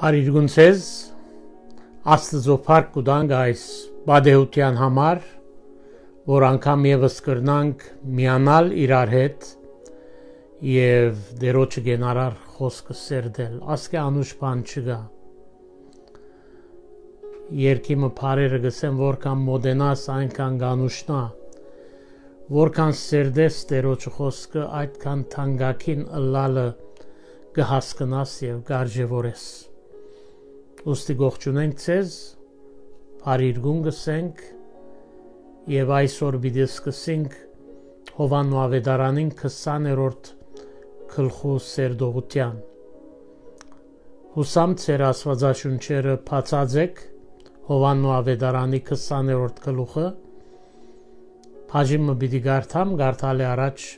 Փարիգուն ցեզ Աստծո փառք կուտանք այս բադեհության համար, որ անգամ եւս կրնանք միանալ իրար հետ եւ դերոջը գենարար խոսքը սերդել, ասկե անուշ բան չկա։ Երկիմը փարերը գսեն որքան մոդենաս այնքան գանուշնա, որքան սերդես դերոջը խոսքը այդքան թանկակին ըլլալը կհասկնաս եւ կարժեվորես։ Ոստի գողջունենք ցեզ, Փարիգուն գսենք եւ այսօր պիտի սկսենք Հովաննու ավետարանին 20-րդ գլխու սերդողության։ Հուսամ ցեր աստվածաշունչերը բացածեք Հովաննու ավետարանի 20-րդ գլուխը, բաժինը պիտի գարտամ, գարտալի առաջ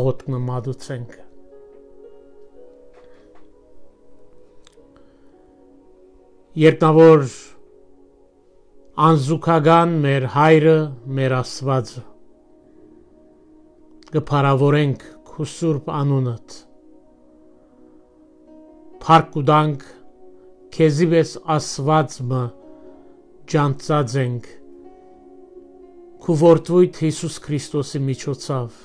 աղոթքը մատուցենք։ Երկնավոր անզուգական մեր հայրը, մեր Աստվածը, կփարավորենք քո սուրբ անունդ, փառք կուտանք քեզի վես Աստվածը ջանցած ենք քո որդվույթ Հիսուս Քրիստոսի միջոցով,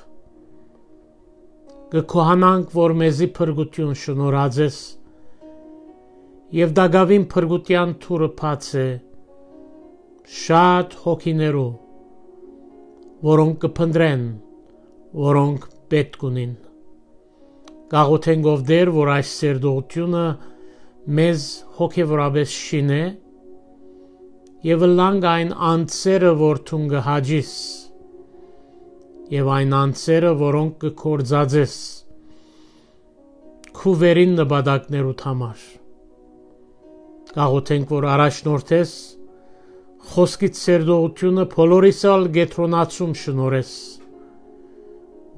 կքոհանանք, որ մեզի փրկություն շնորհածես եւ դագավին փրկության թուրը բաց է շատ հոգիներու, որոնք կփնտրեն, որոնք պետք ունին։ Գաղութենք ով դեր, որ այս սերդողությունը մեզ հոգևորապես շինե եւ լանգ այն անձերը, որ թուն կհաջիս եւ այն անձերը, որոնք կկործածես քու վերին նպատակներուդ համար։ Գաղութենք, որ առաջնորդես խոսքից սերդողությունը բոլորիսալ գետրոնացում շնորես,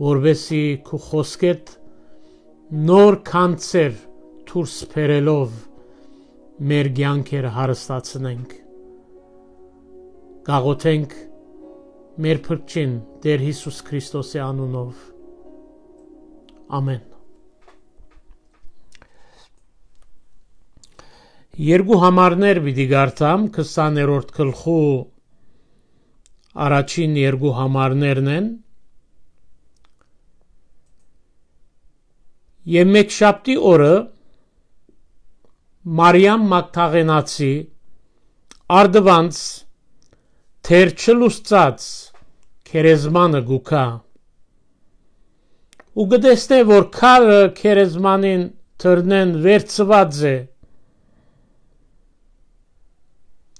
որբեսի քու խոսքետ նոր կանցեր դուրս բերելով մեր կյանքերը հարստացնենք։ Գաղութենք մեր փրկին Տեր Հիսուս Քրիստոսի անունով։ Ամեն։ Երկու համարներ պիտի գարտամ 20-րդ գլխու առաջին երկու համարներն են եւ մեկշաբթի օրը Մարիամ Մագդաղենացի արդվանց թեր չլուսծած քերեզմանը գուքա ու գտեսնե որ քարը քերեզմանին թրնեն վերցված է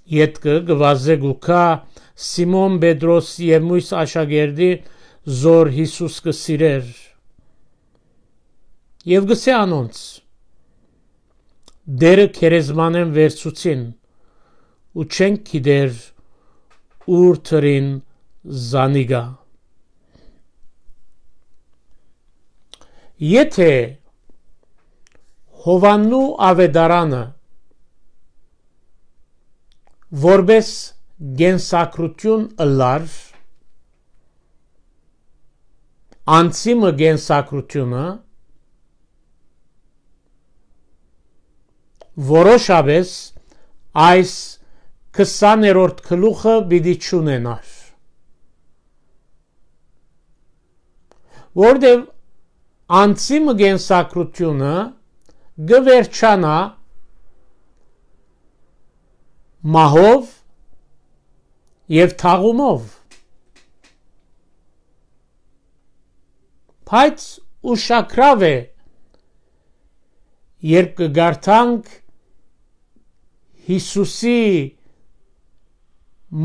Ետքը գվազե գուքա Սիմոն Պետրոս եւ մույս աշակերտի զոր Հիսուս կսիրեր եւ գսե անոնց դերը քերեզմանեն վերցուցին ու չենք գիտեր ուր թրին զանիգա Եթե Հովաննու ավետարանը որբես գենսակրություն ըլլար անցիմը գենսակրությունը որոշապես այս 20-րդ գլուխը պիտի չունենար որտև անցիմը գենսակրությունը գվերջանա մահով եւ թաղումով բայց ուշակրավ է երբ կգարտանք Հիսուսի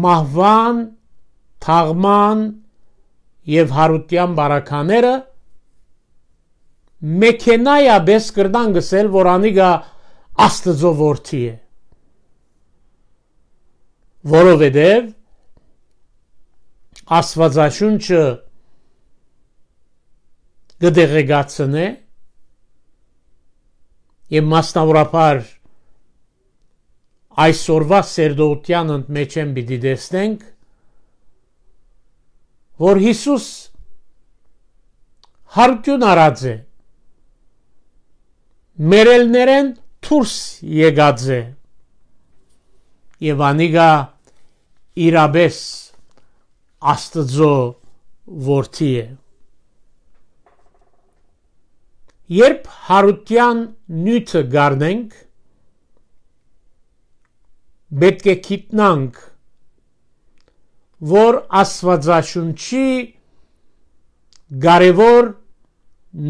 մահվան թաղման եւ հարության բարակաները մեքենայաբես կրնան գսել որ անիգա Աստծո որդի է որովհետև Աստվածաշունչը գդեղեցնե եւ մասնավորապես այսօրվա սերդողության մեջ են պիտի տեսնենք որ Հիսուս հարություն արած է մերելներեն դուրս եկած է եւ անիգա իրաբես Աստծո որդի է երբ հարության նյութը գարնենք պետք է գիտնանք որ Աստվածաշունչի կարևոր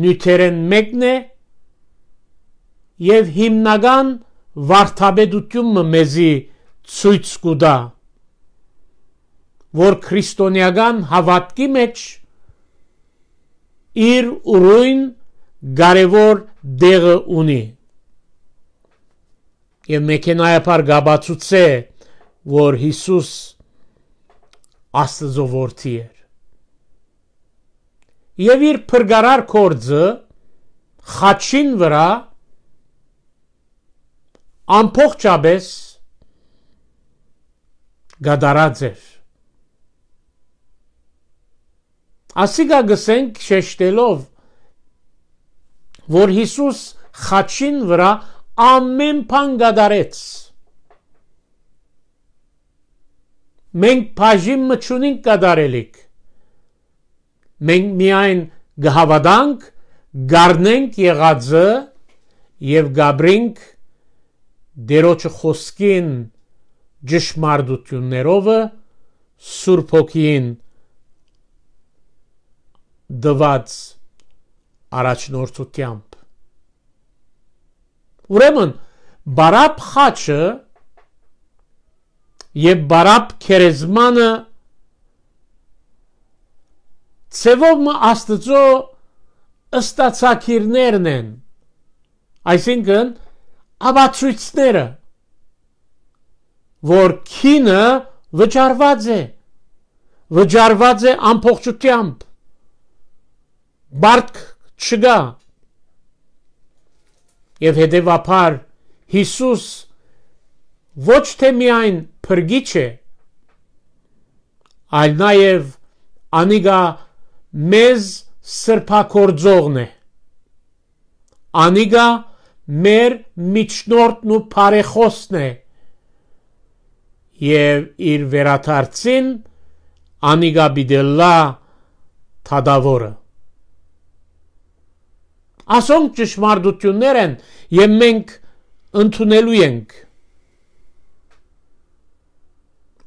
նյութերեն մեկն է եւ հիմնական վարդապետությունը մեզի ցույց կտա որ քրիստոնեական հավատքի մեջ իր ուրույն կարևոր դեղը ունի եւ մեքենայապար գաբացուցե որ Հիսուս Աստծո որդի էր եւ իր փրկարար կորձը խաչին վրա ամբողջապես գդարած էր ասիկա գսենք շեշտելով որ Հիսուս խաչին վրա ամեն բան գդարեց մենք բաժին մչունենք գդարելիք մենք միայն գհավատանք գարնենք եղածը եւ գաբրինք դերոջ խոսքին ճշմարտություններով Սուրբ Հոգին դված առաջնորդությամբ ուրեմն բարապ խաչը եւ բարապ քերեզմանը ցևով Աստծո ըստացակիրներն են այսինքն աբացույցները որ քինը վճարված է ամբողջությամբ բարդ չգա եւ հետեւաբար Հիսուս ոչ թե միայն փրկիչ է այլ նաեւ անիգա մեզ սրբակորձողն է անիգա մեր միջնորդն ու բարեխոսն է եւ իր վերաթարցին անիգա բիդելլա թադավորը ասոնք ճշմարտություններ են եւ մենք ընդունելու ենք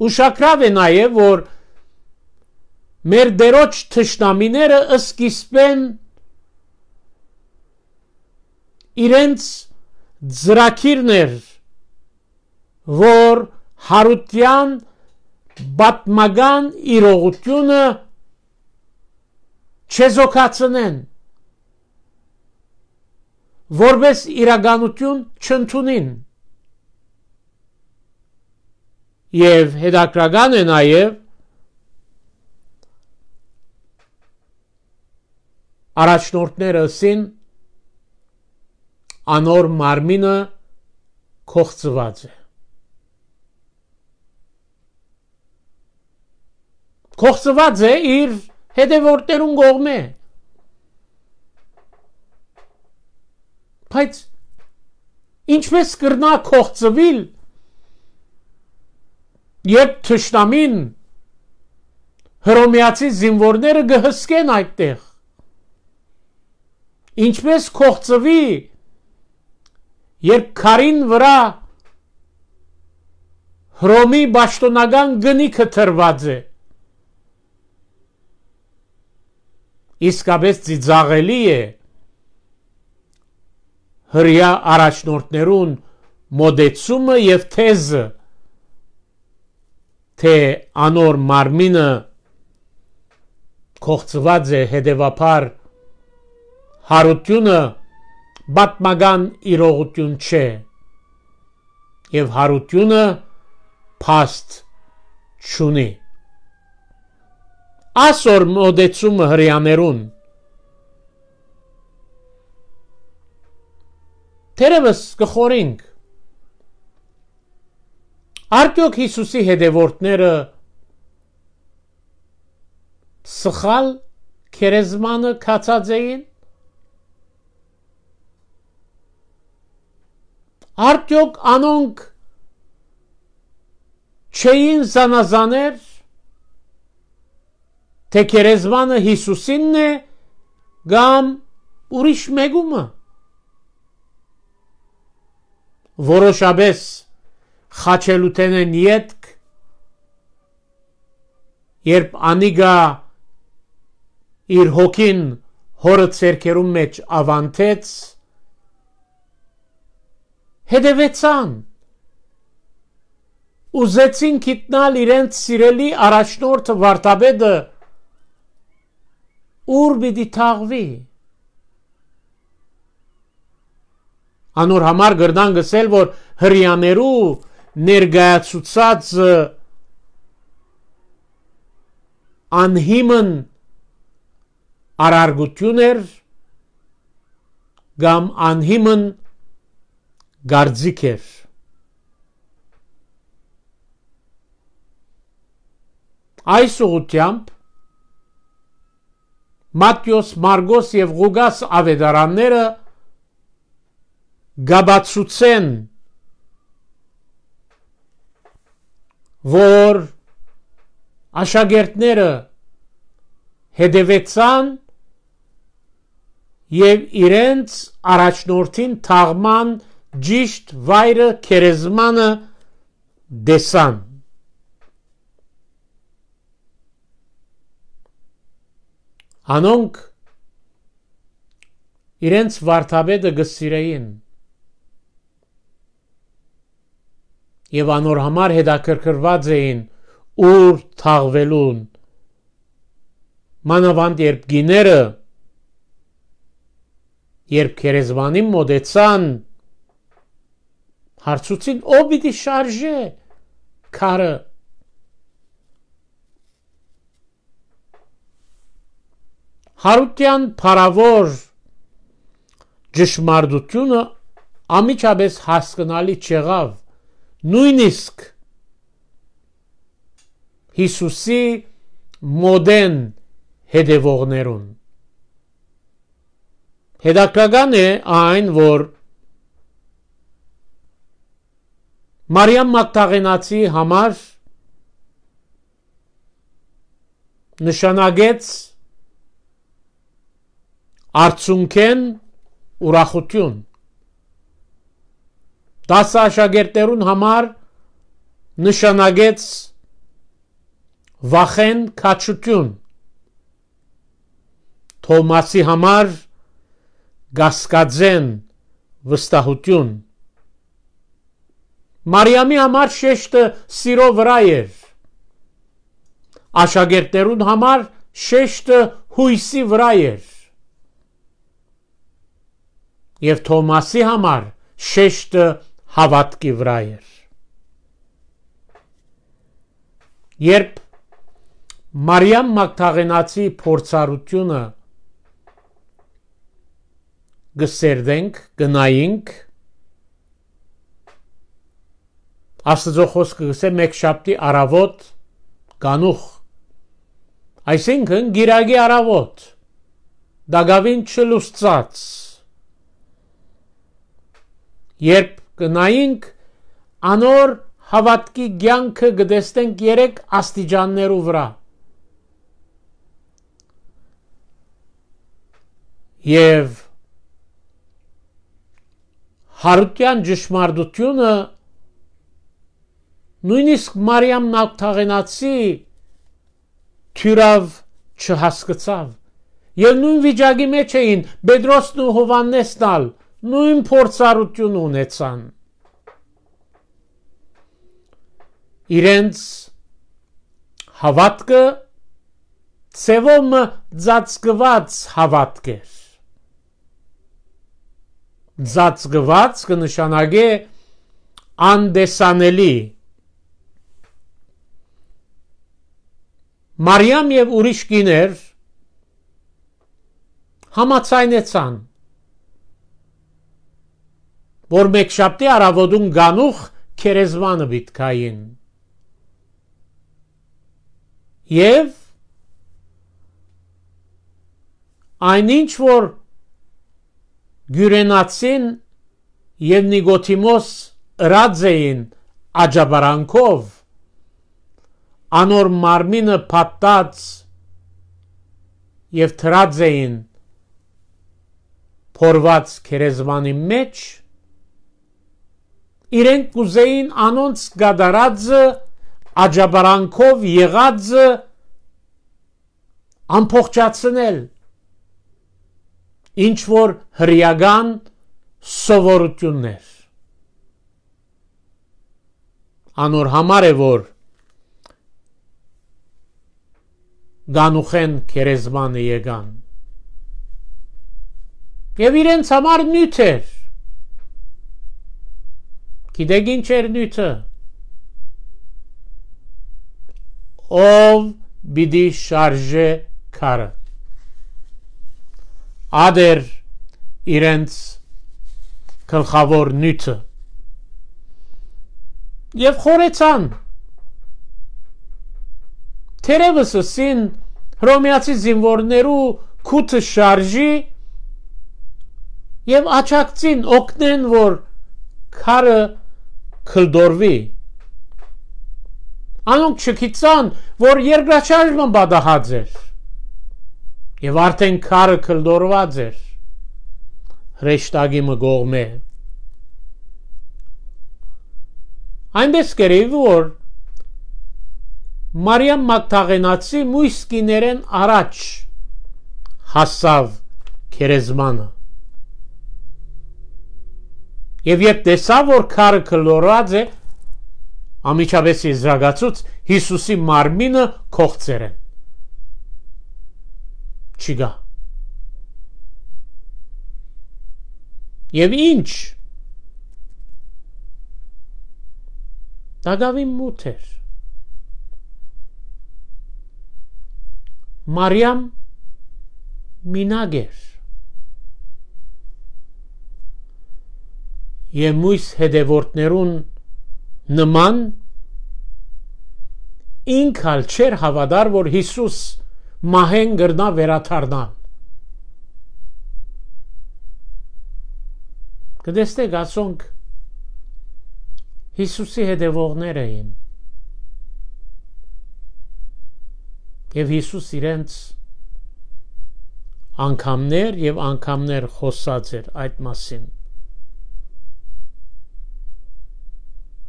ուշագրավ է նաեւ որ մեր դերոջ թշնամիները սկիզբեն իրենց ծրագիրներ որ հարության բատմական իրողությունը չեզոքացնեն որպես իրականություն չընդունին եւ հետաքրական է նաեւ առաջնորդները ասին անոր մարմինը կողծված է կողծված է իր հետևորդներուն կողմէ բայց ինչպես կրնա կողծվել երբ թշնամին հռոմեացի զինվորները գհսկեն այդտեղ ինչպես կողծվի երբ քարին վրա Հռոմի պաշտոնական գնիքը թրված է իսկապես ծիծաղելի է հրյա առաջնորդներուն մոդեցումը եւ թեզը թե անոր մարմինը կողծված է հետևաբար հարությունը բատմական իրողություն չէ եւ հարությունը փաստ չունի ասոր մոդեցումը հրյաներուն Թերևս կխորենք արդյոք Հիսուսի հետևորդները սխալ քերեզմանը կացած էին Արդյոք անոնք չէին զանազաներ, թե քերեզմանը Հիսուսինն է կամ ուրիշ մեկումը։ Որոշապես խաչելութեն են ետք, երբ անիգա իր հոգին հորը ցերկերում մեջ ավանթեց, հետևեցան, ուզեցին գիտնալ իրենց սիրելի առաջնորդը վարդապետը, ուր պիտի թաղվի։ Անոր համար գրնան գսել, որ հրյաներու ներգայացուցած անհիմն արարգություն էր կամ անհիմն գարձիկ էր։ Այս ուղղությամբ Մատթեոս, Մարգոս եւ Ղուգաս ավետարանները գաբացուցեն, որ աշակերտները հետևեցան եւ իրենց առաջնորդին թաղման ճիշտ վայրը քերեզմանը դեսան։ Անոնք իրենց վարդապետը գսիրեին եւ անոր համար հետաքրքրված էին ուր թաղվելուն, մանավանդ երբ գիները երբ քերեզմանին մոտեցան, հարցուցին ո պիտի շարժե քարը։ Հարության փարավոր ճշմարտությունը ամիջապես հասկանալի չեղավ նույնիսկ Հիսուսի մոդեն հետևողներուն։ Հետաքրքրական է այն, որ Մարիամ Մագդաղենացի համար նշանակեց արդյունքեն ուրախություն։ 10 աշակերտներուն համար նշանակեց վախեն քաչություն, Թոմասի համար գասկածեն վստահություն, Մարիամի համար շեշտը սիրո վրա էր, աշակերտներուն համար շեշտը հույսի վրա էր, եւ Թոմասի համար շեշտը հավատքի վրա էր։ Երբ Մարիամ Մագդաղենացի փորձառությունը գսերդենք, գնայինք, Աստծո խոսքը գսե մեկշաբթի առավոտ գանուխ, այսինքն գիրագի առավոտ, դագավին չլուսծած, երբ գնայինք անոր հավատքի կյանքը գտեսնենք 3 աստիճաններու վրա եւ հարության ճշմարտությունը նույնիսկ Մարիամ Մագդաղենացի թյուրավ չհասկացավ եւ նույն վիճակի մեջ էին Պետրոսն ու Հովհաննեսն ալ նույն փորձառություն ունեցան։ Իրենց հավատքը ցևոմ ծածկված հավատք էր։ Ծածկված կնշանակե անդեսանելի։ Մարիամ եւ ուրիշ կիներ համաձայնեցան, որ մեկշաբթի առավոտուն գանուխ քերեզմանը բիտքային եւ այնինչ որ գյուրենացին եւ Նիկոդիմոս ըրած էին աջաբարանքով, անոր մարմինը փաթած եւ թրած էին փորված քերեզմանի մեջ, իրենք կուզեին անոնց գադարածը աջաբարանքով եղածը ամփոխջացնել, ինչ որ հրեական սովորություններ։ Անոր համար է որ գանուխեն քերեզմանը եկան եւ իրենց համար նյութ էր։ Գիտեք ինչ էր նյութը։ Ով բիդի շարժե քարը։ Ադեր իրենց գլխավոր նյութը եւ խորեցան։ Թերևս ասին հռոմեացի զինվորներու քութը շարժի եւ աչակցին օգնեն որ քարը քլդորվի։ Անոնք չգիտան որ երկրաշարժը բադահած էր եւ արդեն քարը քլդորված էր հրեշտակի մգողմե։ Այնպես կերեւ որ Մարիամ Մագդաղենացի մույս կիներեն առաջ հասավ քերեզմանը եւ երբ տեսավ որ քարը քլորած է ամիջապես զրագացուց Հիսուսի մարմինը կողծեր են չգա եւ ինչ դագավին մութ էր Մարիամ մինագեր եւ մույս հետևորդներուն նման ինքալ չեր հավատար որ Հիսուս մահեն գրնա վերաթարնալ կտեսնեք ասոնք Հիսուսի հետևողներ էին եւ Հիսուս իրենց անգամներ եւ անգամներ խոսած էր այդ մասին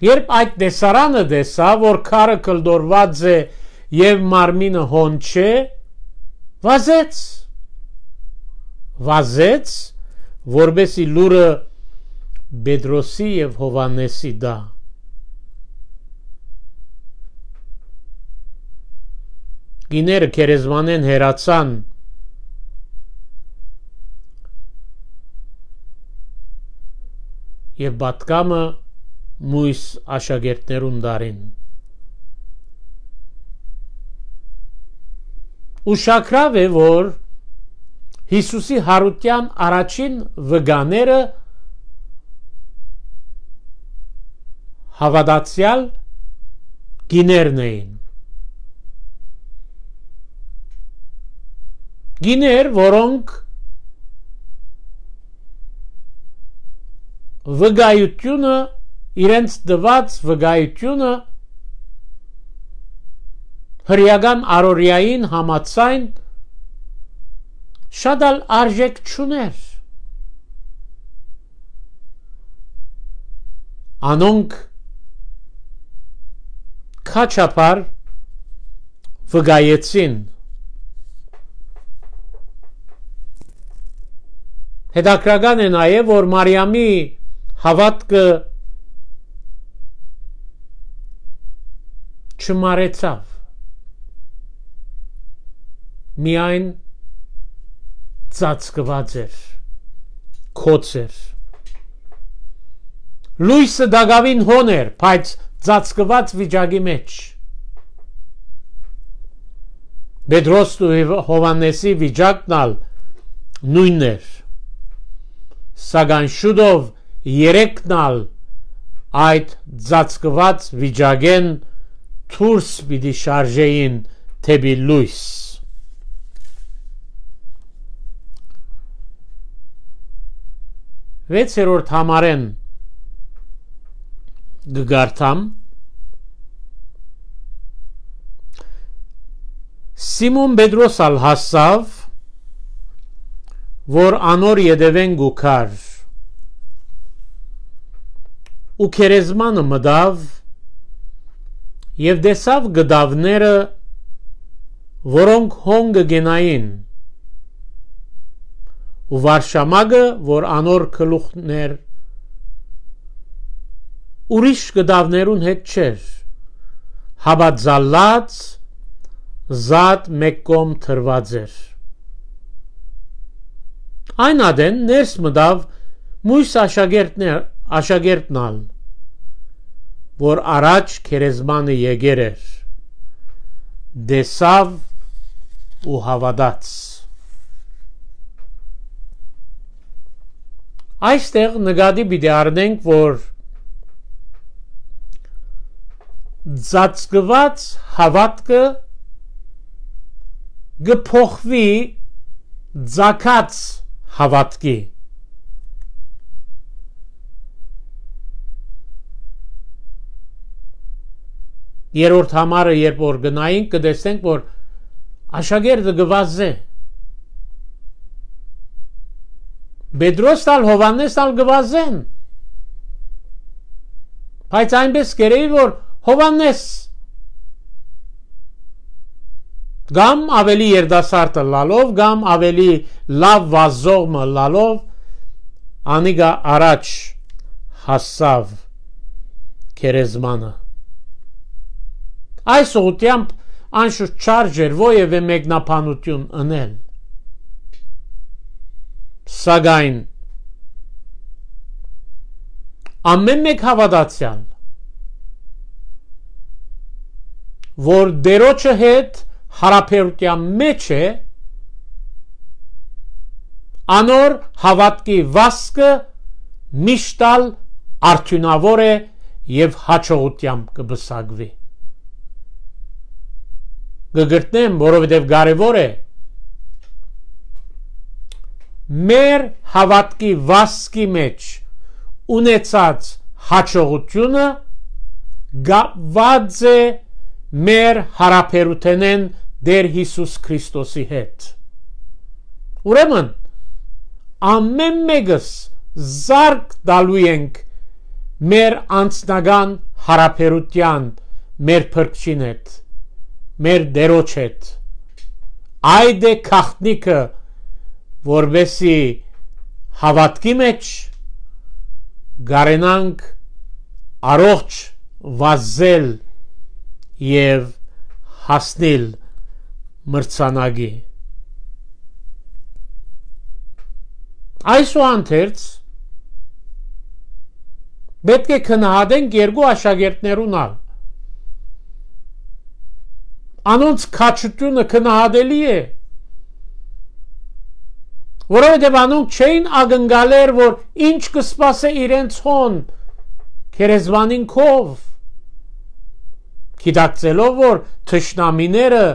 Երբ այդ տեսարանը տեսա, որ քարը կլդորված է եւ մարմինը հոն չէ, վազեց, որբեսի լուրը Պետրոսի եւ Հովանեսի դա։ Գիները քերեզմանեն հերացան եւ բատկամը մույս աշակերտներուն դարին ուշակրավ է որ Հիսուսի հարության առաջին վգաները հավատացյալ գիներն էին գիներ որոնք վգայությունը իրենց դված վգայությունը հրեական առօրյային համաձայն շատ ալ արժեք չուներ անոնք քաչապար վգայեցին հետաքրական է նաև որ Մարիամի հավատքը չմարեցավ միայն ծածկված էր քոց էր լույսը դագավին հոն էր բայց ծածկված վիճակի մեջ Պետրոս ու Հովանեսի վիճակն ալ նույնն էր սակայն շուտով երեքն ալ այդ ծածկված վիճակեն Թուրս պիտի շարժեին թեպի լույս 6-րդ համարեն գգարթամ Սիմոն Պետրոսալ հասավ որ անոր յետևեն գուքար ու քերեզմանը մտավ եւ դեսավ գդավները որոնք հոնգը գենային ու վարշամագը որ անոր քլուխներ ուրիշ գդավներուն հետ չէր հաբածալած զատ մեկ կողմ թրված էր այն ադեն ներս մտավ մույս աշակերտնալ որ առաջ քերեզմանը եկեր էր դեսավ ու հավատաց այստեղ նկատի պիտի առնենք որ ծածկված հավատքը գփոխվի ծակած հավատքի երրորդ համարը երբ որ գնայինք կտեսնենք որ աշակերտը գվազե Պետրոս տալ Հովանես տալ գվազեն բայց այնպես կերեի որ Հովանես գամ ավելի երդասարտը լալով գամ ավելի լավ վազողը լալով անիգա առաջ հասավ քերեզմանը այս ուղությամբ անշուշտ չարժեր ովևէ մեկնաբանություն ընել սակայն ամեն մեկ հավատացյալ որ դերոջը հետ հարաբերության մեջ է անոր հավատքի վասկը միշտալ արդյունավոր է եւ հաջողությամբ կբսակվի գգրտնեմ որովհետեւ կարեւոր է մեր հավատքի վասկի մեջ ունեցած հաջողությունը գված է մեր հարաբերութենեն Դեր Հիսուս Քրիստոսի հետ ուրեմն ամեն մեկս զարկ դալու ենք մեր անձնական հարաբերության մեր փրկչին հետ մեր դերոջ հետ այդ է քախտնիկը որբեսի հավատքի մեջ գարենանք առողջ վազել եւ հասնել մրցանակի այսուհանդերձ պետք է քննադենք երկու աշակերտներունալ անոնց քաջությունը քննադելի է որովհետև անոնք չէին ակնկալեր որ ինչ կսպասե իրենց հոն քերեզմանին քով գիտակցելով որ թշնամիները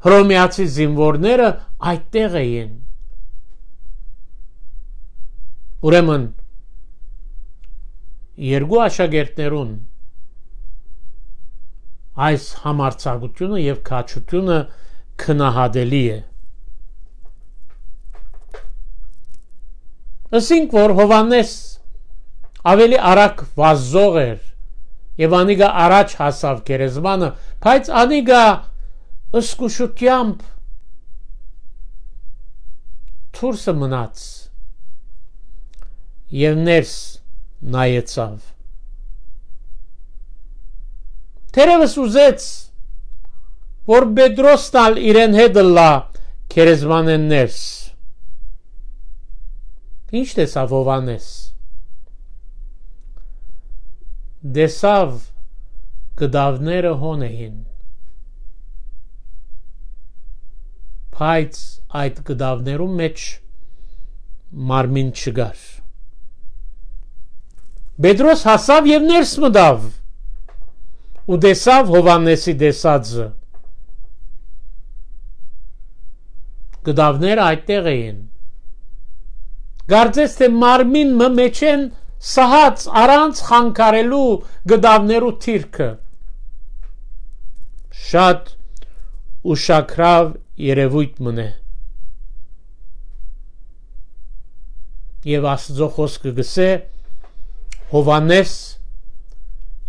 հռոմեացի զինվորները այդտեղ էին ուրեմն երկու աշակերտներուն այս համարձակությունը եւ քաջությունը քննադելի է ասենք որ Հովանես ավելի արագ վազող էր եւ անիգա առաջ հասավ քերեզմանը բայց անիգա ըսկուշությամբ թուրսը մնաց եւ ներս նայեցավ Թերևս ուզեց որ Պետրոսն ալ իրեն հետ լա քերեզմանեն ներս Ինչ տեսավ Հովանես դեսավ գդավները հոն էին բայց այդ գդավներում մեջ մարմին չգար Պետրոս հասավ եւ ներս մտավ ու դեսավ Հովանեսի դեսածը գդավները այդտեղ էին Գարձես թե մարմինը մեջ են սահած առանց խանգարելու գդավներու թիրքը։ Շատ ուշագրավ երևույթ մնե։ Եվ Աստծո խոսքը գսե Հովանես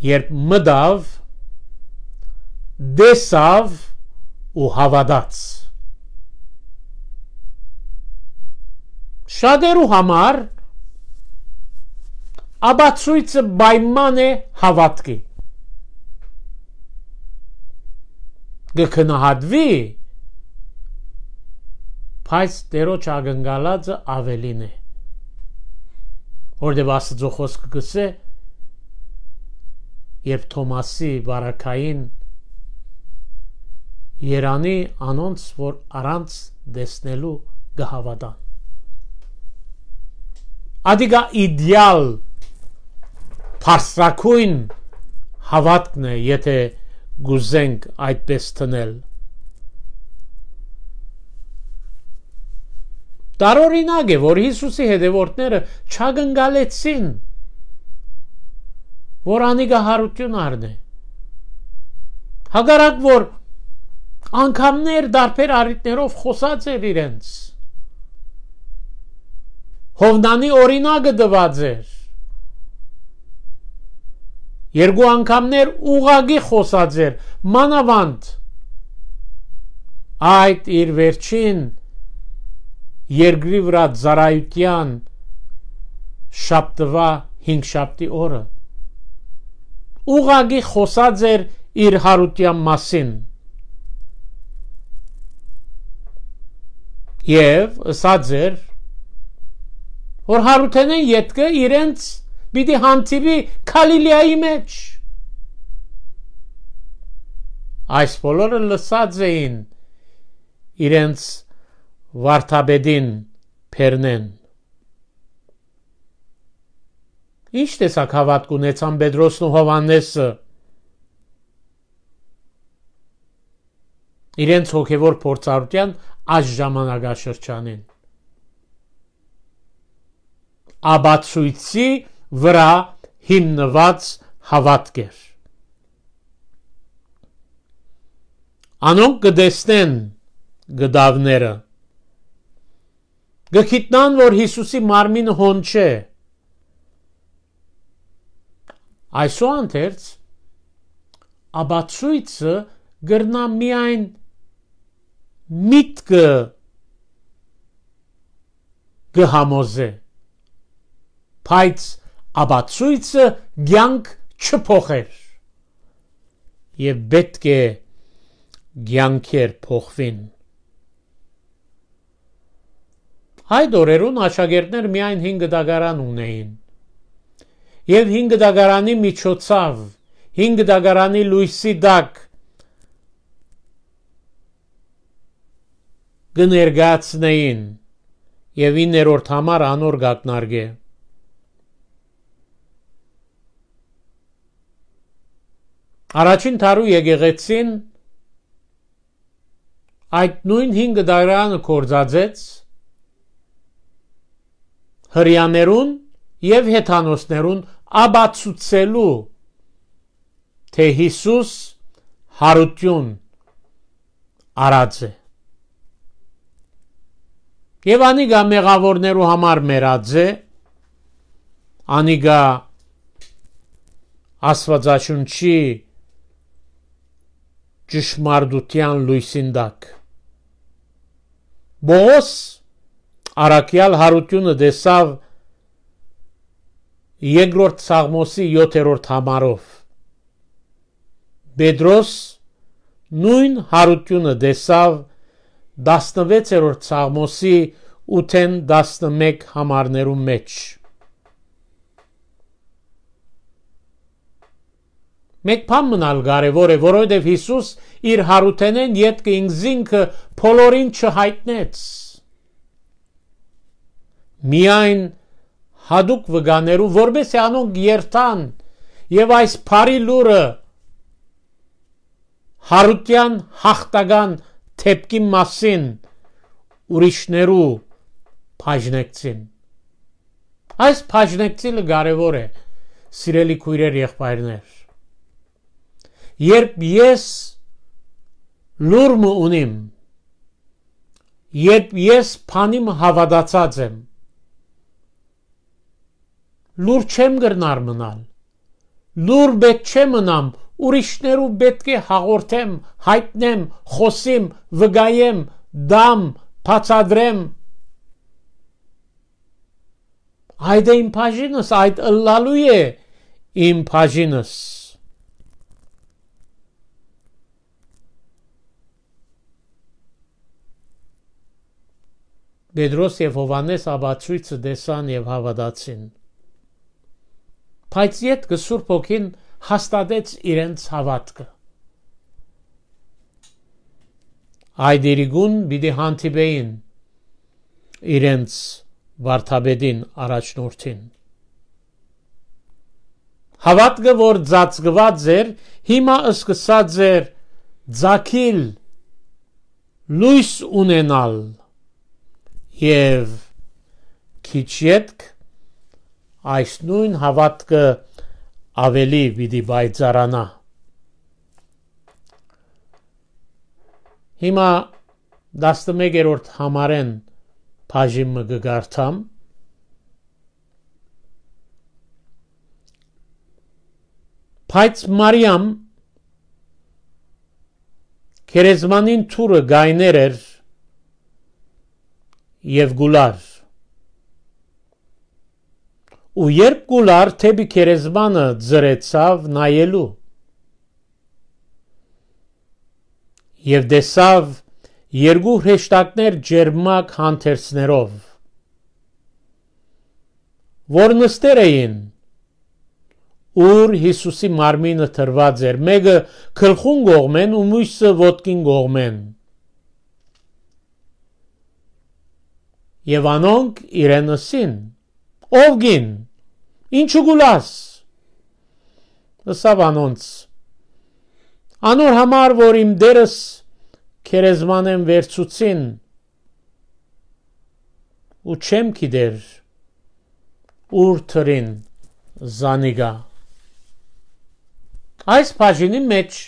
երբ մտավ դեսավ ու հավատաց։ Շատերու համար աբացույցը պայման է հավատքի։ Գքնահատվի, բայց Տերոջ ակնկալածը ավելին է։ Որտև Աստծո խոսքը գսե երբ Թոմասի բարակային երանի անոնց, որ առանց դեսնելու գհավատան։ Ադիգա իդեալ փարսրակույն հավատքն է, եթե գուզենք այդպես տնել։ Տարօրինակ է, որ Հիսուսի հետևորդները չակնկալեցին, որ անիգա հարություն առնե։ Հակառակ որ անգամներ դարբեր առիթներով խոսած էր իրենց։ Հովնանի օրինակը դված էր։ Երկու անգամներ ուղղակի խոսած էր, մանավանդ այդ իր վերջին երկրի վրա ծառայության շաբթվա 5 շաբթի օրը ուղղակի խոսած էր իր հարության մասին եւ ըսած էր որ հարութենեն ետքը իրենց պիտի հանդիպի Գալիլեայի մեջ։ Այս բոլորը լսած էին իրենց վարդապետին Փերնեն։ Ինչ տեսակ հավատք ունեցան Պետրոսն ու Հովհաննեսը իրենց հոգևոր փորձառության այս ժամանակաշրջանին։ Աբացույցի վրա հիմնված հավատք էր։ Անոնք կտեսնեն գդավները, կգիտնան, որ Հիսուսի մարմինը հոն չէ։ Այսուհանդերձ աբացույցը գրնա միայն միտքը գհամոզե, բայց աբացույցը կյանք չփոխեր եւ պետք է կյանքեր փոխվին։ Այդ օրերուն աշակերտներ միայն 5 դագարան ունեին եւ 5 դագարանի միջոցով 5 դագարանի լույսի դակ կներկայացնեին եւ 9-րդ համար անոր գակնարկե։ Առաջին տարու եկեղեցին այդ նույն 5 դարանը կործածեց հրյաներուն եւ հեթանոսներուն աբացուցելու թե Հիսուս հարություն արած է եւ անիգա մեղավորներու համար մեռած է, անիգա Աստվածաշունչի ճշմարտության լույսին տակ։ Բողոս առաքյալ հարությունը տեսավ երկրորդ Սաղմոսի 7-րդ համարով։ Պետրոս նույն հարությունը տեսավ 16-րդ Սաղմոսի 8-11 համարներու մեջ։ Մեկ բան մնալ կարևոր է, որովհետև Հիսուս իր հարութենեն ետքը ինքզինքը բոլորին չհայտնեց։ Միայն հադուկ վգաներու, որպես անոնք երթան եւ այս բարի լուրը հարության հաղթական թեփքի մասին ուրիշներու բաժնեկցին։ Այս բաժնեկցելը կարևոր է, սիրելի քույրեր, եղբայրներ։ Երբ ես լուրմը ունիմ, երբ ես բանիմ հավատացած եմ, լուր չեմ գրնար մնալ, լուր պետք չէ մնամ, ուրիշներու պետք է հաղորդեմ, հայտնեմ, խոսիմ, վգայեմ, դամ, բացադրեմ։ Այդ է իմ բաժինս, այդ ըլլալու է իմ բաժինս։ Պետրոս եւ Հովանես աբացույցը տեսան եւ հավատացին։ Բայց յետ Սուրբ Հոգին հաստատեց իրենց հավատքը։ Այդ իրիկուն պիտի հանդիպեին իրենց վարդապետին առաջնորդին։ Հավատքը, որ ծածկված էր, հիմա սկսած էր ծագիլ, լույս ունենալ եւ քիչ յետք այս նույն հավատքը ավելի պիտի բայցարանա։ Հիմա 11-րդ համարեն բաժինը կգարթամ։ Բայց Մարիամ քերեզմանին թուրը գայներ էր եւ գուլար։ Ու երբ գուլար թեպի քերեզմանը ձրեցավ նայելու եւ տեսավ երկու հրեշտակներ ջերմակ հանթերցներով, որ նստեր էին, ուր Հիսուսի մարմինը թրված էր, մեկը գլխուն կողմեն ու մյուսը ոտքին կողմեն։ Եվ անոնք իրեն ըսին. ով գին, ինչու գուլաս։ Ըսավ անոնց. անոր համար, որ իմ դերս քերեզմանեն վերցուցին ու չեմ գիտեր ուր թրին զանիգա։ Այս բաժինի մեջ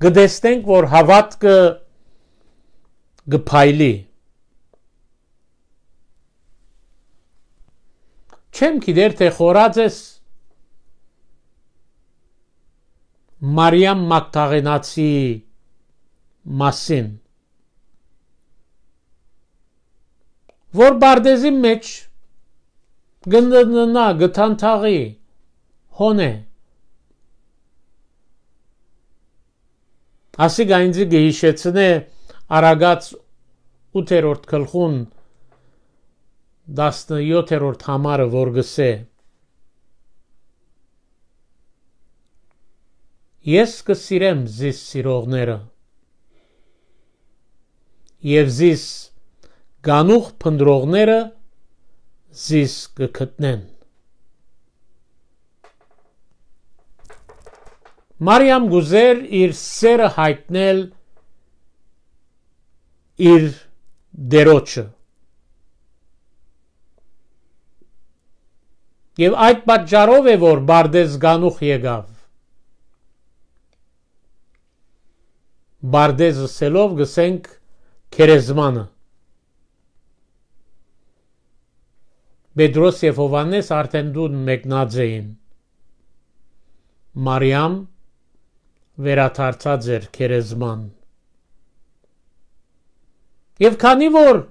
գտեսնենք, որ հավատքը գփայլի։ Չեմ գիտեր, թե խորած ես Մարիամ Մագդաղենացի մասին, որ բարդեզի մեջ գննա գտանթաղի հոն է։ Ասի գայնձի գհիշեցնե Արագած 8-րդ գլխուն 17-րդ համարը, որ գսե. Ես կսիրեմ զիս սիրողները եւ զիս գանուխ փնդրողները զիս կգտնեն։ Մարիամ գուզեր իր սերը հայտնել իր դերոջը եւ այդ պատճառով է, որ բարդեզ գանուխ եկավ։ Բարդեզը սելով գսենք քերեզմանը։ Պետրոս եւ Հովանես արդեն դուն մեկնած էին։ Մարիամ վերադարձած էր քերեզման։ Եվ քանի որ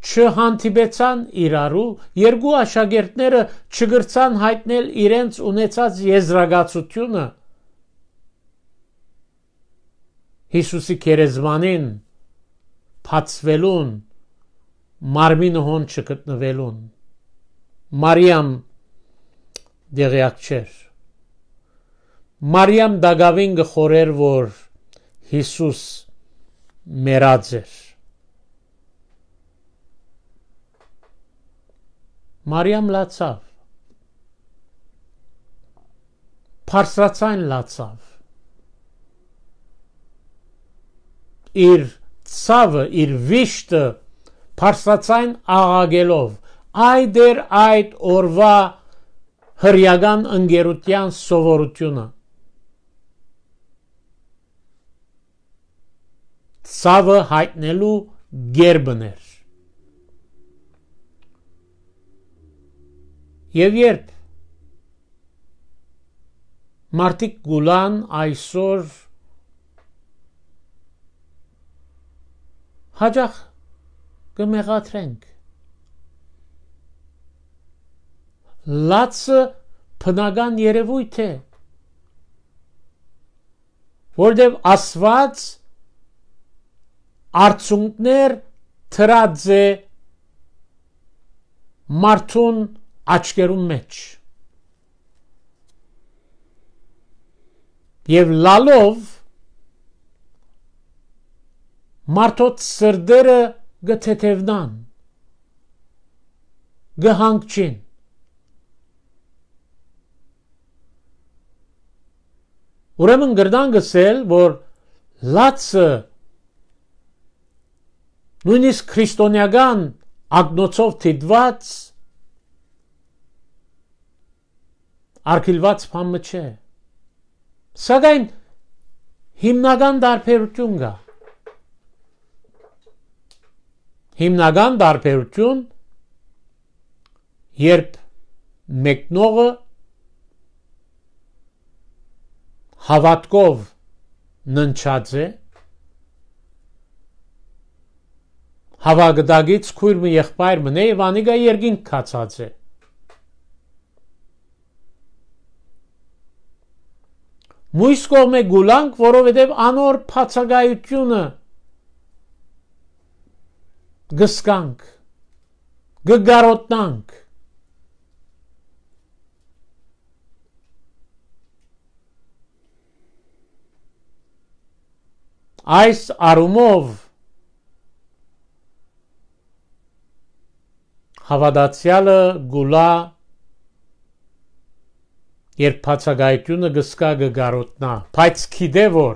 չհանդիպեցան իրարու, երկու աշակերտները չգրցան հայտնել իրենց ունեցած եզրակացությունը Հիսուսի քերեզմանին փածվելուն, մարմինը հոն չգտնվելուն։ Մարիամ դեղյակ չէր։ Մարիամ դագավին գխորեր, որ Հիսուս մեռած էր։ Մարիամ լացավ, փարսրացայն լացավ, իր ցավը, իր վիշտը Փարսացայն աղագելով այ դեր այդ օրվա հրյական ընկերության սովորությունը ցավը հայտնելու գերբն էր եւ երբ մարդիկ գուլան այսօր հաջախ կմեղադրենք լացը բնական երևույթ է որտեղ Աստված արցունքներ թրած է մարդուն աչքերուն մեջ եւ լալով մարդոց սրդերը գթեթևնան գհանգչին ուրեմն գրդան գսել որ լացը նույնիսկ քրիստոնեական ագնոցով թիդված արգելված բանը չէ սակայն հիմնական տարբերություն կա հիմնական տարբերություն երբ մեկնողը հավատքով ննչած է հավագդագից քույր մի եղբայր մնե եւ անիգա երկինք կացած է մույս կողմե գուլանք որովհետեւ անոր բացակայությունը գսկանք գգարոտնանք այս արումով հավատացյալը գուլա երբ բացակայությունը գսկա գգարոտնա բայց գիտե որ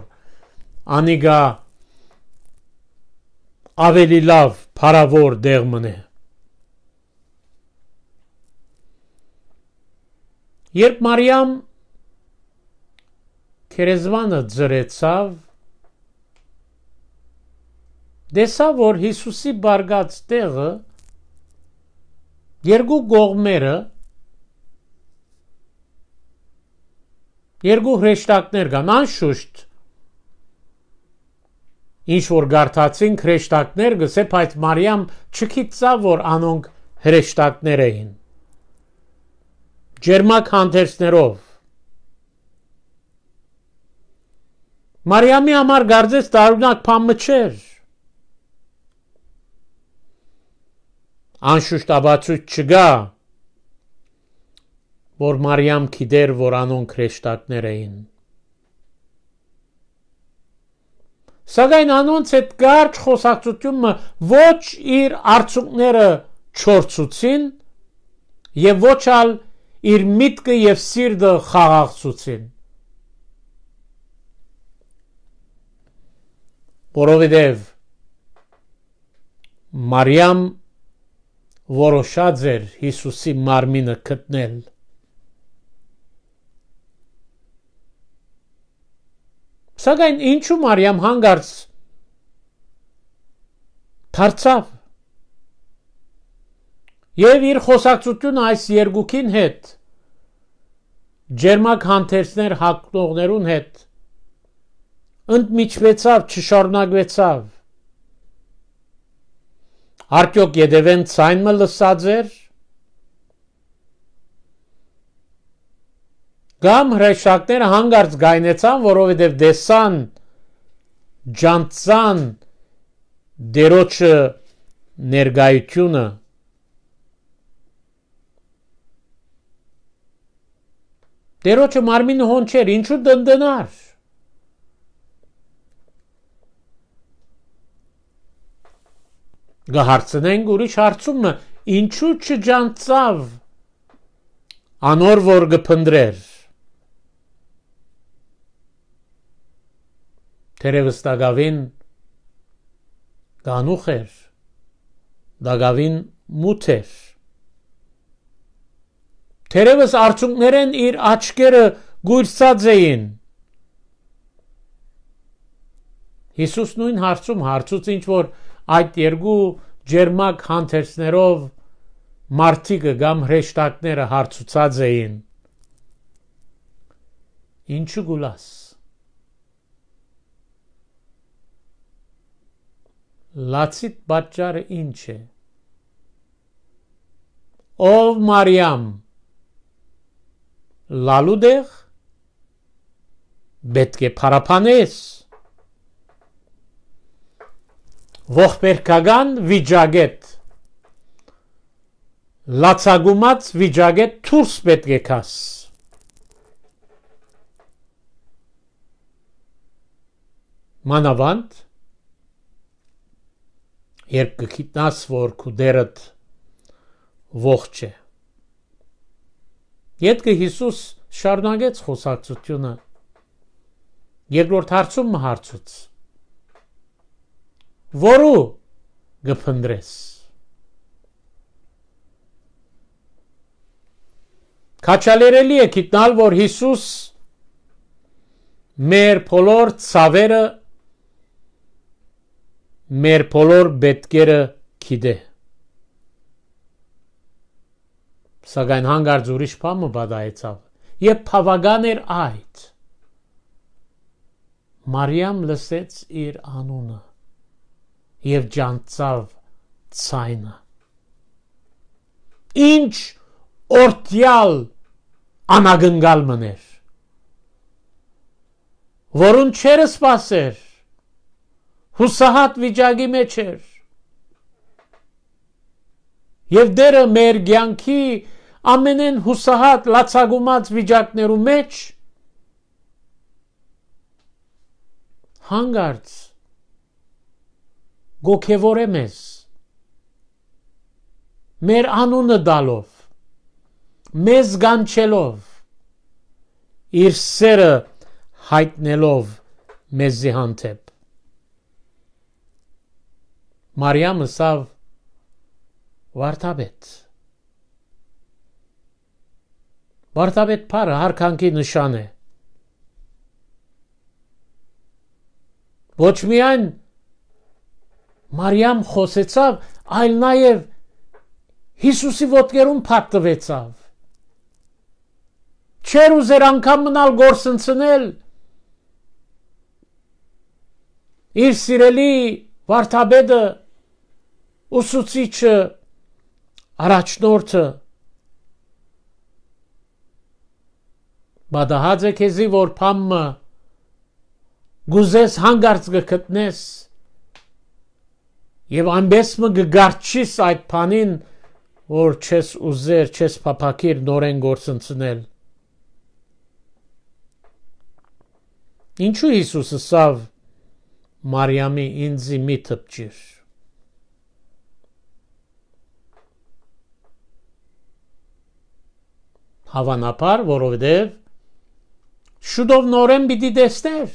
անիգա ավելի լավ փարավոր դեղ մնե երբ Մարիամ քերեզվանը ծրեցավ դեսավ որ Հիսուսի բարգած տեղը երկու կողմերը երկու հրեշտակներ կան անշուշտ ինչ որ գարտացին հրեշտակներ գսե բայց Մարիամ չգիտավ որ անոնք հրեշտակներ էին ջերմակ հանդերձներով Մարիամի համար գարձես տարօրինակ բան չէր անշուշտ աբացույց չկա որ Մարիամ գիտեր որ անոնք հրեշտակներ էին սակայն անոնց այդ կարճ խոսակցությունը ոչ իր արցունքները չորցուցին եւ ոչ ալ իր միտքը եւ սիրտը խաղաղացուցին որովհետեւ Մարիամ որոշած էր Հիսուսի մարմինը գտնել սակայն ինչու Մարիամ հանգարց դարձավ եւ իր խոսակցությունը այս երկուքին հետ ջերմակ հանդերձներ հակնողներուն հետ ընդմիջվեցավ չշարունակվեցավ արդյոք յետևեն ցայնը լսած էր Գամ հրեշտակները հանգարց գայնեցան, որովհետև դեսան ջանցան դերոջը ներգայությունը դերոջը մարմինը հոն չէր, ինչու դնդնար գահարցնենք ուրիշ հարցումը ինչու չջանցավ անոր որ գփնդրեր Terevës tagavin ganux էր դագավին մութ էր։ Թերևս արցունքներեն իր աչքերը գույրցած էին։ Հիսուս նույն հարցում հարցուց, ինչ որ այդ երկու ջերմակ հանդերձներով մարդիկը կամ հրեշտակները հարցուցած էին։ Ինչու գուլաս։ Լացիտ պատճառը ինչ է։ Ով Մարիամ լալուդեղ պետք է փարապանես ողբերգական վիճակետ լացագումած վիճակետ դուրս պետք է քաս մանավանդ երբ կգիտնաս որ քու դերդ ողջ է Ետքը Հիսուս շարունակեց խոսակցությունը երկրորդ հարցում հարցուց Որու գփնդրես Քաչալերելի է գիտնալ որ Հիսուս մեր բոլոր ցավերը մեր բոլոր պետքերը գիտե Սակայն հանգարց ուրիշ բան բադայեցավ եւ բավական էր այդ Մարիամ լսեց իր անունը եւ ջանցավ ցայնը Ինչ օրտյալ անագնգալ մներ որուն չեր սպասեր հուսահատ վիճակի մեջ էր եւ դերը մեր ցանկի ամենեն հուսահատ լացագումած վիճակներու մեջ հանգարց գոքեվորե մեզ մեր անունը դալով մեզ գանչելով իր սերը հայտնելով մեզի հանդեպ Մարիամը սավ Վարդապետ պարը հարկանքի նշան է Ոչ միայն Մարիամ խոսեցավ, այլ նաև Հիսուսի ոտքերում փաթթվեցավ Չեր ուզեր անգամ մնալ գործընծնել Իր սիրելի վարդապետը ուսուցիչը առաջնորդը Բադահած է քեզի որ փամը գուզես հանգարց գտնես եւ անբես մը գարչիս այդ փանին որ չես ուզեր չես փափակիր նորեն գործընծնել Ինչու Հիսուսը սավ Մարիամի ինձի մի թփճիր Հավանաբար որովհետև շուտով նորեն պիտի տեսներ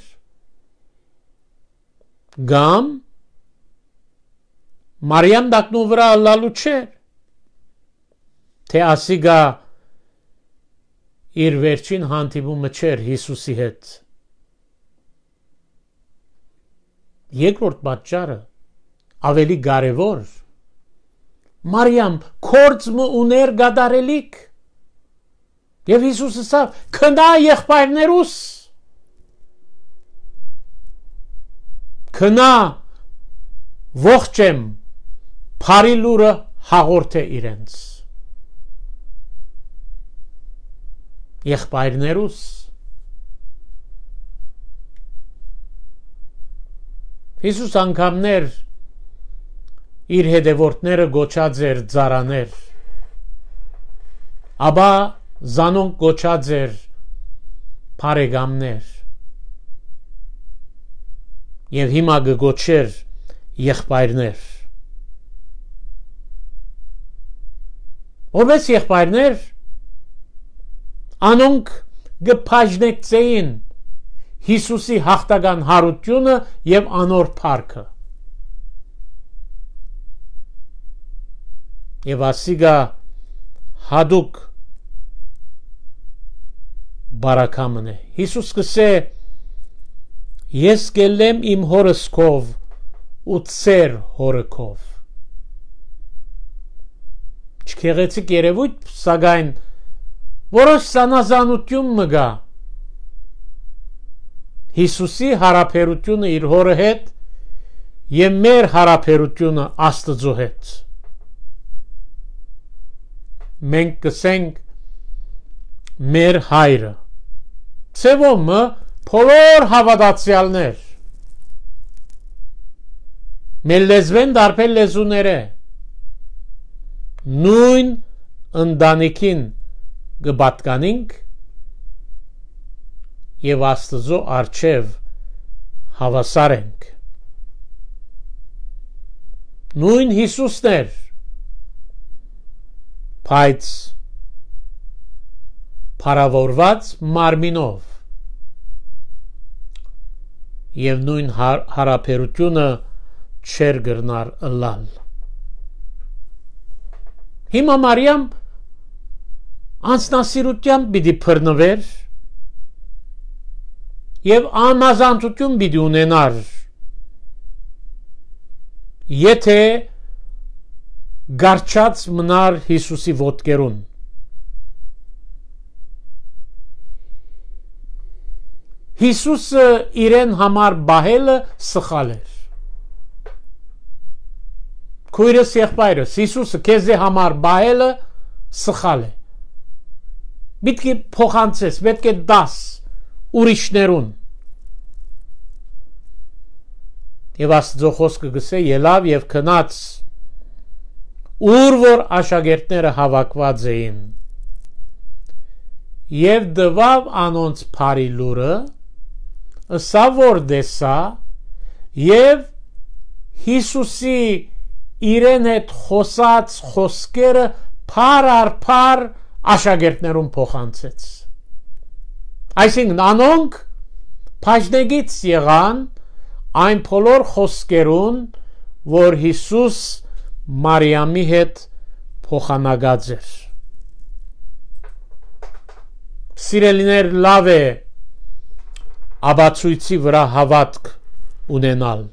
Գամ Մարիամ դակնու վրա ալալու չէր թե ասիգա իր վերջին հանդիպումը չէր Հիսուսի հետ Երկրորդ պատճառը ավելի կարևոր Մարիամ կորձը ուներ գադարելիք Եվ Հիսուսը ասավ քնա եղբայրներուս քնա ողջ եմ փարի լուրը հաղորդ է իրենց եղբայրներուս Հիսուս անգամներ իր հետևորդները գոչած էր ծարաներ Աբա Զանոնք գոչած էր բարեկամներ եւ հիմա գոչեր եղբայրներ Որպես եղբայրներ անոնք գփաժնեցին Հիսուսի հաղթական հարությունը եւ անոր փառքը եւ ասիգա հadouk բարակամն է։ Հիսուս կսե ես գելեմ իմ հորս կով ու ծեր հորը կով։ Չքեղեցիկ երևույթ, սակայն որոշ սանազանություն մգա Հիսուսի հարաբերությունը իր հորը հետ եւ մեր հարաբերությունը Աստծո հետ։ Մենք կսենք մեր հայրը։ Ցևոմը բոլոր հավատացյալներ մեր լեզվեն դարբեր լեզուներ է նույն ընտանիքին կպատկանենք եւ Աստծո առջև հավասար ենք։ Նույն Հիսուսն էր, բայց փառավորված մարմինով եւ նույն հարաբերությունը չեր գրնար ըլլալ։ Հիմա Մարիամ անձնասիրությամբ պիտի բռնվեր եւ անազանցություն պիտի ունենար, եթե գարչած մնար Հիսուսի ոտքերուն։ Հիսուսը իրեն համար բահելը սխալ էր։ Քույրս եղբայրս, Հիսուսը քեզի համար բահելը սխալ է։ Պետք է փոխանցես, պետք է դաս ուրիշներուն։ Եվ Աստծո խոսքը գսե ելավ եւ քնած ուր որ աշակերտները հավաքված էին եւ դվավ անոնց բարի լուրը ըսա որ դեսա եւ Հիսուսի իրեն հետ խոսած խոսքերը փար առ փար աշակերտներուն փոխանցեց։ Այսինքն անոնք փաշնեգից եղան այն բոլոր խոսքերուն, որ Հիսուս Մարիամի հետ փոխանցած էր։ Սիրելիներ, լավ է աբացույցի վրա հավատք ունենալ։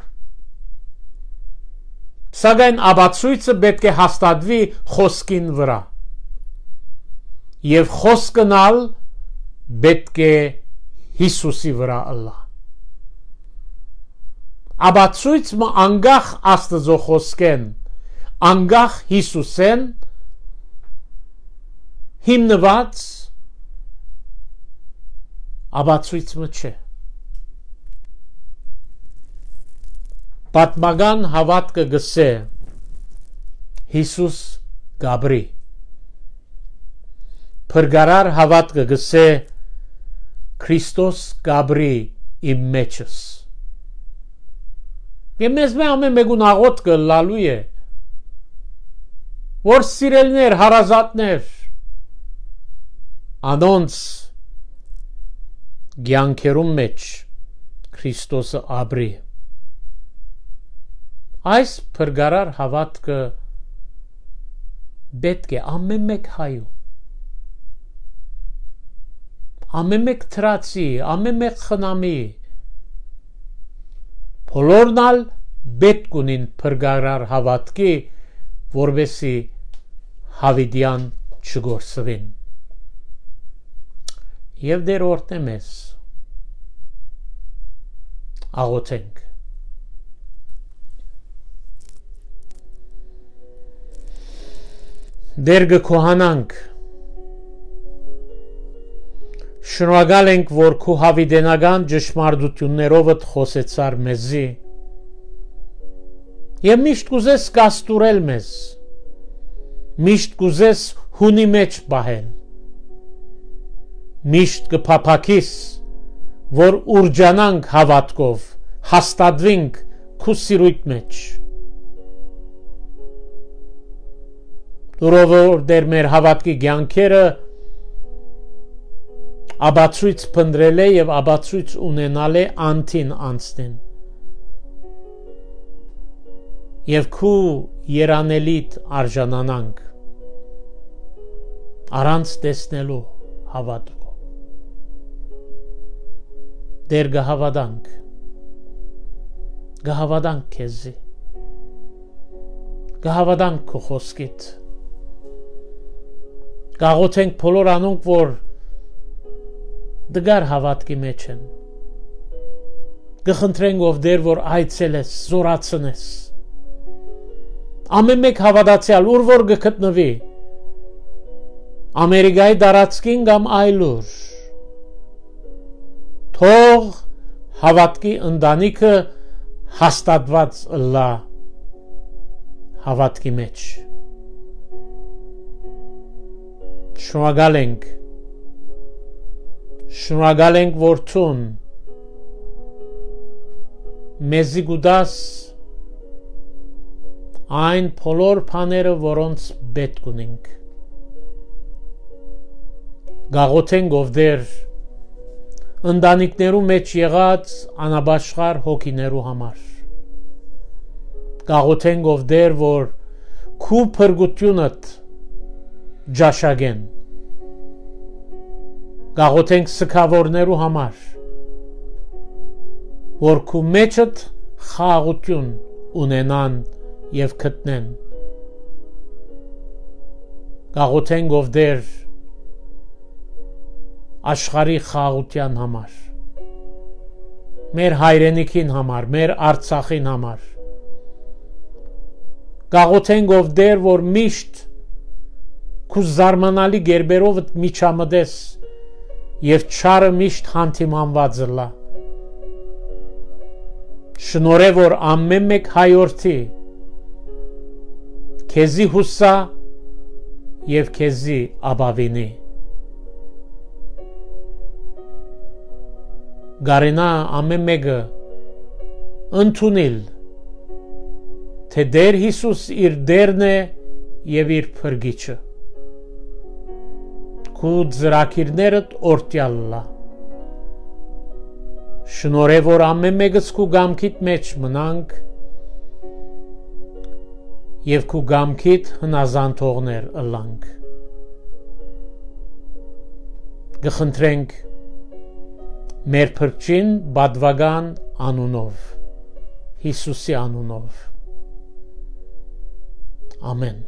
Սակայն աբացույցը պետք է հաստատվի խոսքին վրա։ Եվ խոսքնալ պետք է Հիսուսի վրա ըլլա։ Աբացույցը անգախ Աստծո խոսքեն, անգախ Հիսուսեն հիմնված աբացույցը չէ։ Պատմական հավատքը գսե Հիսուս գաբրի։ Փրկարար հավատքը գսե Քրիստոս գաբրի իմ մեջս։ Եվ մեզ ամեն մեկուն աղոթքը լալու է, որ սիրելներ, հարազատներ, անոնց կյանքերում մեջ Քրիստոսը ապրի։ Այս փրկարար հավատքը պետք է ամեն մեկ հայու, ամեն մեկ թրացի, ամեն մեկ խնամի, բոլորնալ պետք ունին փրկարար հավատքի, որովհետեւ հավիդյան չգործվին։ Եվ դեր օրհնեմ ես աղոթենք։ Դեր գքոհանանք, շնորհակալ ենք, որ քո հավիդենական ճշմարտություններովդ խոսեցար մեզի եւ միշտ կուզես կաստուրել մեզ, միշտ կուզես հունի մեջ բահել, միշտ կփափակիս, որ ուրջանանք հավատքով, հաստատվենք քո սիրույթ մեջ։ Դուրով դեր մեր հավատքի կյանքերը աբացույց փնտրել է եւ աբացույց ունենալ է անտին անցնին։ եւ քու երանելիդ արժանանանք առանց տեսնելու հավատալու դեր գհավաданք քեզի գհավաданք քո խոսքիդ գաղոթենք բոլոր անոնք որ դգար հավատքի մեջ են գխնդրենք ով դեր որ այցել ես զորացնես ամեն մեկ հավատացյալ ուր որ գտնվի Ամերիկայի դարածքին կամ այլուր թող հավատքի ընտանիքը հաստատված լա հավատքի մեջ շնորհակալ ենք որդուն մեզի գուդաս այն բոլոր բաները որոնց պետք ունենք գաղոթենք ով դեր ընտանիքներու մեջ եղած անաբաշխար հոգիներու համար գաղոթենք ով դեր որ քու փրկությունդ ջաշագեն գաղոթենք սքավորներու համար որ քու մեջդ խաղաղություն ունենան եւ գտնեն գաղոթենք ով դեր աշխարհի խաղաղության համար մեր հայրենիքին համար մեր Արցախին համար գաղոթենք ով դեր որ միշտ քու զարմանալի գերբերով միջամդես եւ չարը միշտ հանդիմանված լա շնորհե որ ամեն մեկ հայորդի քեզի հուսա եւ քեզի աբավինի գարենա ամեն մեկը ընդունել թե դեր Հիսուս իր դերն է եւ իր փրկիչը քու ծրակիրներդ օրտյալ լա շնորհե որ ամեն մեկս քու գամքիդ մեջ մնանք եւ քու գամքիդ հնազանդողներ ըլանք գխնդրենք մեր փրկչին բադվագան անունով Հիսուսի անունով ամեն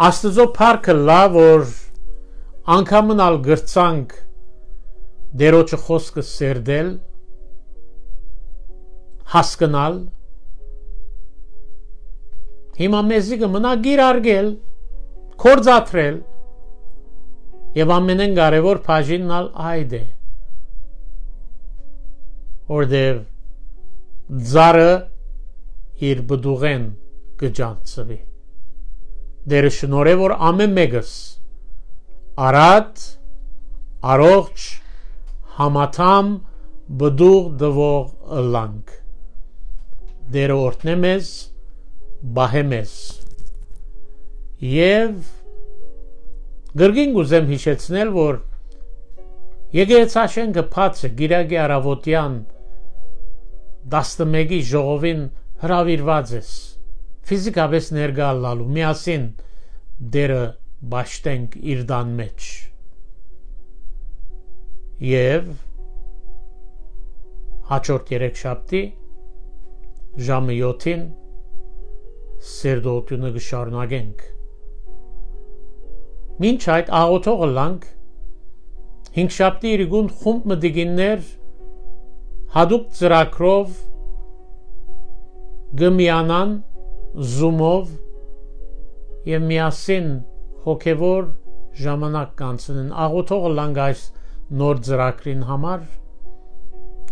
Աստծո փառքը լա որ անգամնալ գրցանք դերոջը խոսքը սերդել հասկանալ հիմա մեզի կմնա գիրարգել կործատրել եւ ամենեն կարևոր բաժինն այդ է որտեղ ծառը իր բդուղեն կջանցվի դերը շնորհե որ ամեն մեկս արատ առողջ համաթամ բդուղ դվող ըլանք դերը օրտնե մեզ բահե մեզ եւ գրգին գուզեմ հիշեցնել որ եկեղեցաշենքը բացը գիրագի առավոտյան 11-ի ժողովին հրավիրված ես ֆիզիկապես ներկա լալու միասին դերը բաշտենք իր դան մեջ եւ հաջորդ երեքշաբթի ժամը 7-ին սերդոությունը կշարունակենք մինչ այդ աղոթողը լանք հինգշաբթի իրգուն խումբ մդիգիններ հադուկ ծրակրով գմիանան զումով եւ միասին հոգևոր ժամանակ կանցնեն աղոթողը լանք այս նոր ծրակրին համար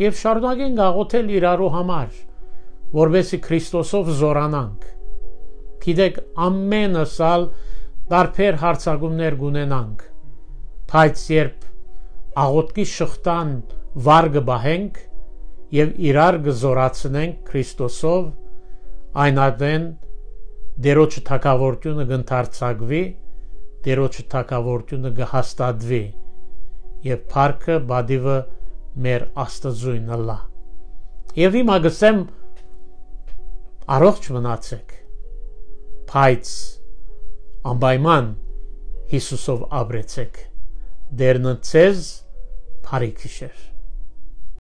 եւ շարունակենք աղոթել իրարու համար որովհետեւ Քրիստոսով զորանանք գիտեք ամենասալ դարբեր հարցակումներ գունենանք բայց երբ աղոթքի շղթան վարգը բահենք եւ իրար գզորացնենք Քրիստոսով այնադեն դերոջը թակավորությունը գընթարցակվի դերոջը թակավորությունը գհաստատվի եւ փառքը բադիվը մեր Աստծույն լա Եվ հիմա գսեմ առողջ մնացեք, բայց անպայման Հիսուսով ապրեցեք, դերն ցեզ բարի քիշեր։